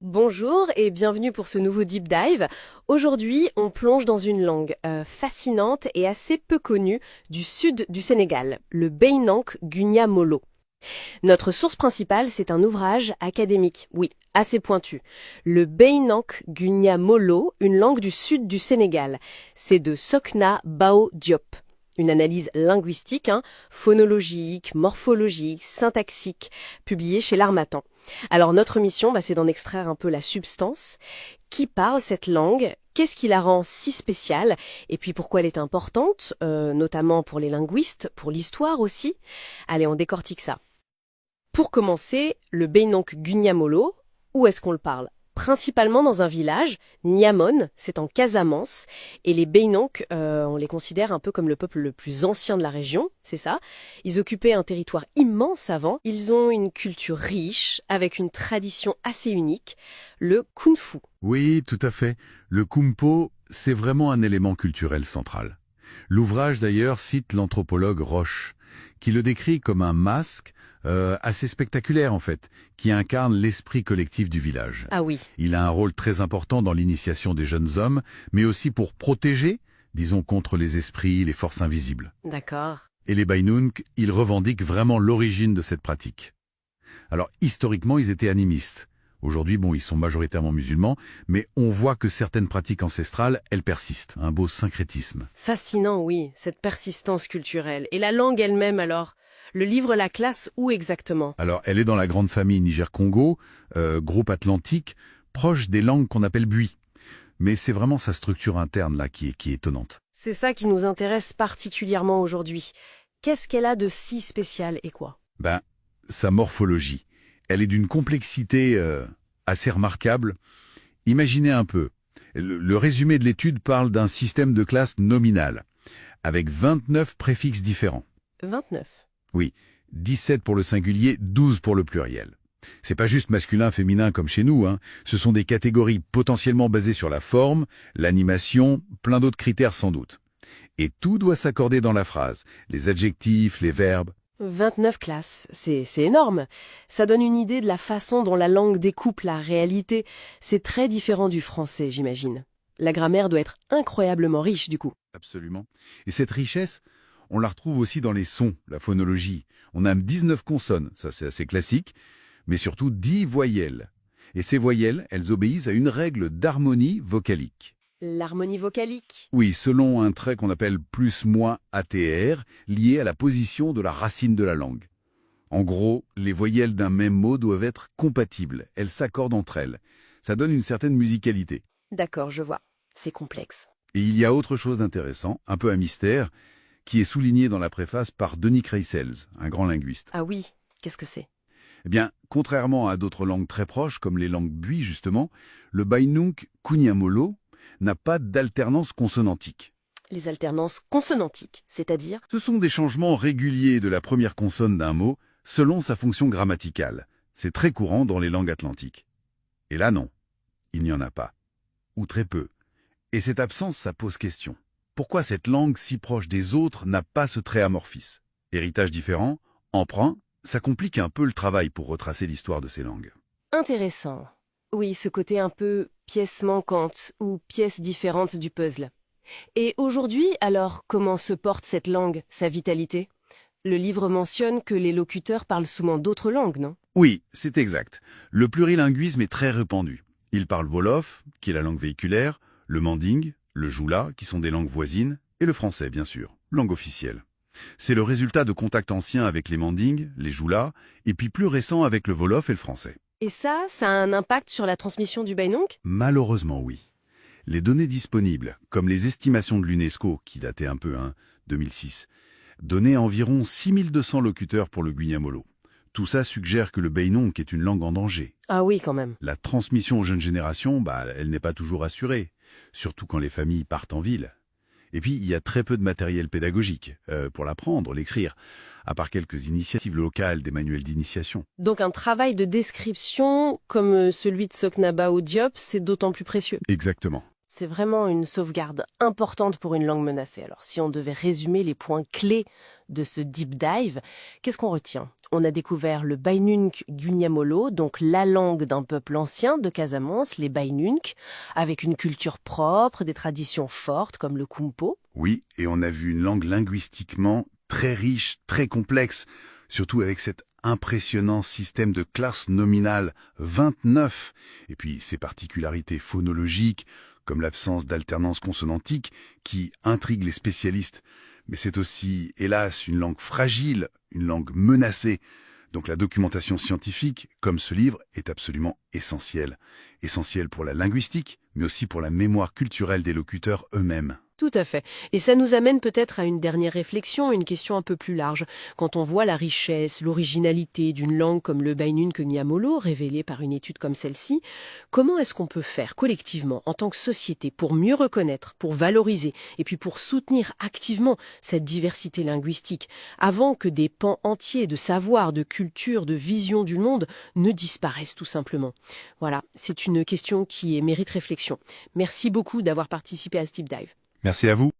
Bonjour et bienvenue pour ce nouveau Deep Dive. Aujourd'hui, on plonge dans une langue fascinante et assez peu connue du sud du Sénégal, le Bainank Gunya Molo. Notre source principale, c'est un ouvrage académique, oui, assez pointu. Le Bainank Gunya Molo, une langue du sud du Sénégal. C'est de Sokna Bao Diop. Une analyse linguistique, phonologique, morphologique, syntaxique, publiée chez l'Harmattan. Alors notre mission, c'est d'en extraire un peu la substance. Qui parle cette langue? Qu'est-ce qui la rend si spéciale? Et puis pourquoi elle est importante, notamment pour les linguistes, pour l'histoire aussi? Allez, on décortique ça. Pour commencer, le Bainank Gunyamolo, où est-ce qu'on le parle? Principalement dans un village, Niamon, c'est en Casamance, et les Bainank, on les considère un peu comme le peuple le plus ancien de la région, c'est ça. Ils occupaient un territoire immense avant, ils ont une culture riche, avec une tradition assez unique, le Kung Fu. Oui, tout à fait. Le Kumpo, c'est vraiment un élément culturel central. L'ouvrage d'ailleurs cite l'anthropologue Roche, qui le décrit comme un masque assez spectaculaire en fait, qui incarne l'esprit collectif du village. Ah oui, Il a un rôle très important dans l'initiation des jeunes hommes, mais aussi pour protéger, disons, contre les esprits, les forces invisibles. d'accord. Et les Bainunk, ils revendiquent vraiment l'origine de cette pratique. Alors historiquement, ils étaient animistes. Aujourd'hui, ils sont majoritairement musulmans, mais on voit que certaines pratiques ancestrales, elles persistent. Un beau syncrétisme. Fascinant, oui, cette persistance culturelle. Et la langue elle-même alors? Le livre la classe où exactement? Alors, elle est dans la grande famille Niger-Congo, groupe atlantique, proche des langues qu'on appelle bui. Mais c'est vraiment sa structure interne là qui est étonnante. C'est ça qui nous intéresse particulièrement aujourd'hui. Qu'est-ce qu'elle a de si spécial et quoi? Sa morphologie, elle est d'une complexité assez remarquable. Imaginez un peu. Le résumé de l'étude parle d'un système de classe nominal, avec 29 préfixes différents. 29. Oui, 17 pour le singulier, 12 pour le pluriel. C'est pas juste masculin, féminin comme chez nous, Ce sont des catégories potentiellement basées sur la forme, l'animation, plein d'autres critères sans doute. Et tout doit s'accorder dans la phrase, les adjectifs, les verbes. 29 classes, c'est énorme. Ça donne une idée de la façon dont la langue découpe la réalité. C'est très différent du français, j'imagine. La grammaire doit être incroyablement riche du coup. Absolument. Et cette richesse, on la retrouve aussi dans les sons, la phonologie. On a 19 consonnes, ça c'est assez classique, mais surtout 10 voyelles. Et ces voyelles, elles obéissent à une règle d'harmonie vocalique. L'harmonie vocalique. Oui, selon un trait qu'on appelle plus-moins ATR, lié à la position de la racine de la langue. En gros, les voyelles d'un même mot doivent être compatibles, elles s'accordent entre elles. Ça donne une certaine musicalité. D'accord, je vois. C'est complexe. Et il y a autre chose d'intéressant, un peu un mystère, qui est souligné dans la préface par Denis Kreisels, un grand linguiste. Ah oui, qu'est-ce que c'est? Eh bien, contrairement à d'autres langues très proches, comme les langues bui justement, le Bainunk Kunyamolo n'a pas d'alternance consonantique. Les alternances consonantiques, c'est-à-dire? Ce sont des changements réguliers de la première consonne d'un mot selon sa fonction grammaticale. C'est très courant dans les langues atlantiques. Et là non, il n'y en a pas. Ou très peu. Et cette absence, ça pose question. Pourquoi cette langue si proche des autres n'a pas ce trait amorphis? Héritage différent, emprunt, ça complique un peu le travail pour retracer l'histoire de ces langues. Intéressant. Oui, ce côté un peu pièce manquante ou pièce différente du puzzle. Et aujourd'hui, alors, comment se porte cette langue, sa vitalité? Le livre mentionne que les locuteurs parlent souvent d'autres langues, non? Oui, c'est exact. Le plurilinguisme est très répandu. Ils parlent Wolof, qui est la langue véhiculaire, le Manding, le Joula, qui sont des langues voisines, et le français, bien sûr, langue officielle. C'est le résultat de contacts anciens avec les Manding, les Joula, et puis plus récents avec le Wolof et le français. Et ça a un impact sur la transmission du Bainonk? Malheureusement, oui. Les données disponibles, comme les estimations de l'UNESCO, qui dataient un peu, 2006, donnaient environ 6200 locuteurs pour le Guignamolo. Tout ça suggère que le Bainonk est une langue en danger. Ah oui, quand même. La transmission aux jeunes générations, elle n'est pas toujours assurée, surtout quand les familles partent en ville. Et puis, il y a très peu de matériel pédagogique pour l'apprendre, l'écrire, à part quelques initiatives locales des manuels d'initiation. Donc un travail de description comme celui de Soknaba ou Diop, c'est d'autant plus précieux. Exactement. C'est vraiment une sauvegarde importante pour une langue menacée. Alors, si on devait résumer les points clés de ce deep dive, qu'est-ce qu'on retient? On a découvert le Bainunk Gunyamolo, donc la langue d'un peuple ancien de Casamance, les Bainunk, avec une culture propre, des traditions fortes comme le Kumpo. Oui, et on a vu une langue linguistiquement très riche, très complexe, surtout avec cet impressionnant système de classes nominales 29, et puis ses particularités phonologiques, comme l'absence d'alternance consonantique, qui intriguent les spécialistes. Mais c'est aussi, hélas, une langue fragile, une langue menacée. Donc la documentation scientifique, comme ce livre, est absolument essentielle. Essentielle pour la linguistique, mais aussi pour la mémoire culturelle des locuteurs eux-mêmes. Tout à fait. Et ça nous amène peut-être à une dernière réflexion, une question un peu plus large. Quand on voit la richesse, l'originalité d'une langue comme le Bainun Nyamolo, révélée par une étude comme celle-ci, comment est-ce qu'on peut faire collectivement, en tant que société, pour mieux reconnaître, pour valoriser, et puis pour soutenir activement cette diversité linguistique, avant que des pans entiers de savoir, de culture, de vision du monde ne disparaissent tout simplement? Voilà, c'est une question qui mérite réflexion. Merci beaucoup d'avoir participé à ce deep dive. Merci à vous.